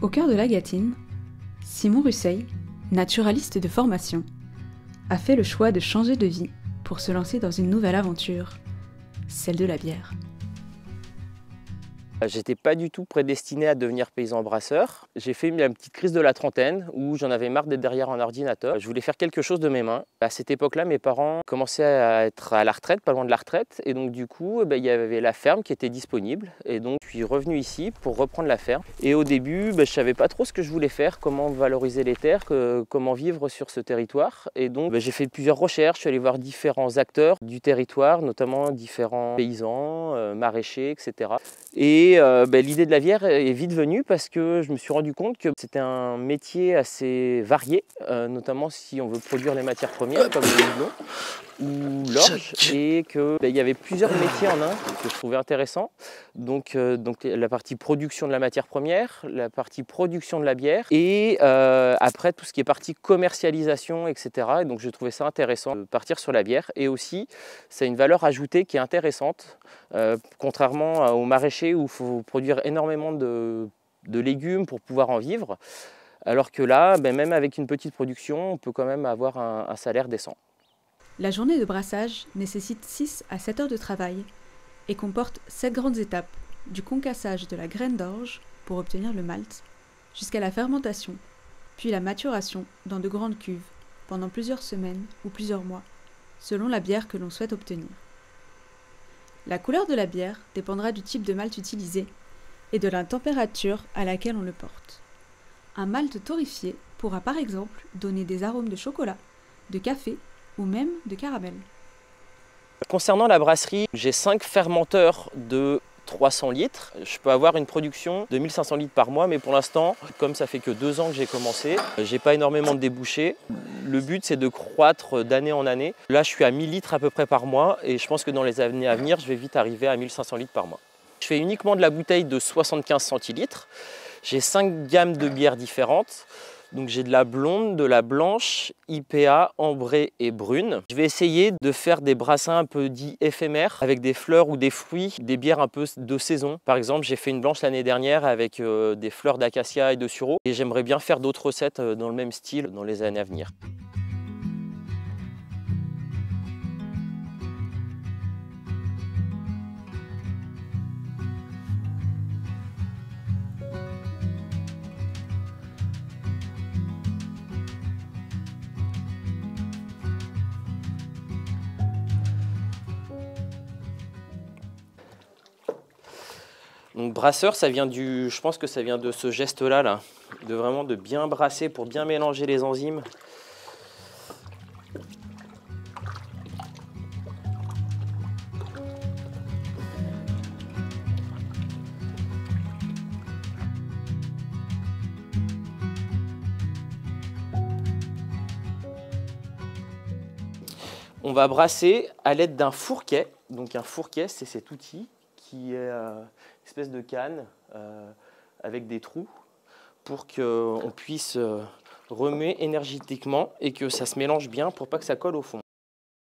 Au cœur de la Gâtine, Simon Russeil, naturaliste de formation, a fait le choix de changer de vie pour se lancer dans une nouvelle aventure, celle de la bière. J'étais pas du tout prédestiné à devenir paysan brasseur. J'ai fait une petite crise de la trentaine où j'en avais marre d'être derrière un ordinateur. Je voulais faire quelque chose de mes mains. À cette époque-là, mes parents commençaient à être à la retraite, pas loin de la retraite. Et donc du coup, il y avait la ferme qui était disponible. Et donc je suis revenu ici pour reprendre la ferme. Et au début, je savais pas trop ce que je voulais faire, comment valoriser les terres, comment vivre sur ce territoire. Et donc j'ai fait plusieurs recherches, je suis allé voir différents acteurs du territoire, notamment différents paysans, maraîchers, etc. Et l'idée de la bière est vite venue parce que je me suis rendu compte que c'était un métier assez varié, notamment si on veut produire les matières premières comme le houblon ou l'orge, et qu'il y avait plusieurs métiers en un que je trouvais intéressants. Donc la partie production de la matière première, la partie production de la bière et après tout ce qui est partie commercialisation, etc. Et donc je trouvais ça intéressant de partir sur la bière, et aussi c'est une valeur ajoutée qui est intéressante, contrairement aux maraîchers où il faut produire énormément de légumes pour pouvoir en vivre, alors que là, même avec une petite production, on peut quand même avoir un salaire décent. La journée de brassage nécessite 6 à 7 heures de travail et comporte 7 grandes étapes, du concassage de la graine d'orge pour obtenir le malt, jusqu'à la fermentation, puis la maturation dans de grandes cuves pendant plusieurs semaines ou plusieurs mois, selon la bière que l'on souhaite obtenir. La couleur de la bière dépendra du type de malt utilisé et de la température à laquelle on le porte. Un malt torréfié pourra par exemple donner des arômes de chocolat, de café ou même de caramel. Concernant la brasserie, j'ai 5 fermenteurs de 300 litres. Je peux avoir une production de 1500 litres par mois, mais pour l'instant, comme ça fait que 2 ans que j'ai commencé, j'ai pas énormément de débouchés. Le but, c'est de croître d'année en année. Là, je suis à 1000 litres à peu près par mois, et je pense que dans les années à venir, je vais vite arriver à 1500 litres par mois. Je fais uniquement de la bouteille de 75 centilitres. J'ai 5 gammes de bières différentes. Donc j'ai de la blonde, de la blanche, IPA, ambrée et brune. Je vais essayer de faire des brassins un peu dits éphémères, avec des fleurs ou des fruits, des bières un peu de saison. Par exemple, j'ai fait une blanche l'année dernière avec des fleurs d'acacia et de sureau. Et j'aimerais bien faire d'autres recettes dans le même style dans les années à venir. Donc brasseur, ça vient je pense que ça vient de ce geste-là, de vraiment de bien brasser pour bien mélanger les enzymes. On va brasser à l'aide d'un fourquet. Donc un fourquet, c'est cet outil qui est une espèce de canne avec des trous pour qu'on puisse remuer énergétiquement et que ça se mélange bien pour pas que ça colle au fond.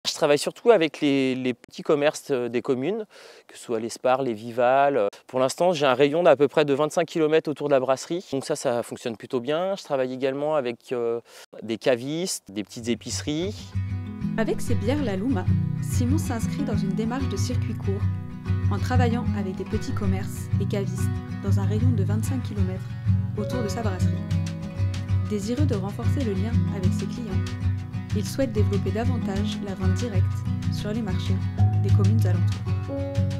Je travaille surtout avec les petits commerces des communes, que ce soit les Spar, les Vival. Pour l'instant, j'ai un rayon d'à peu près de 25 km autour de la brasserie. Donc ça fonctionne plutôt bien. Je travaille également avec des cavistes, des petites épiceries. Avec ses bières La Luma, Simon s'inscrit dans une démarche de circuit court, en travaillant avec des petits commerces et cavistes dans un rayon de 25 km autour de sa brasserie. Désireux de renforcer le lien avec ses clients, il souhaite développer davantage la vente directe sur les marchés des communes alentours.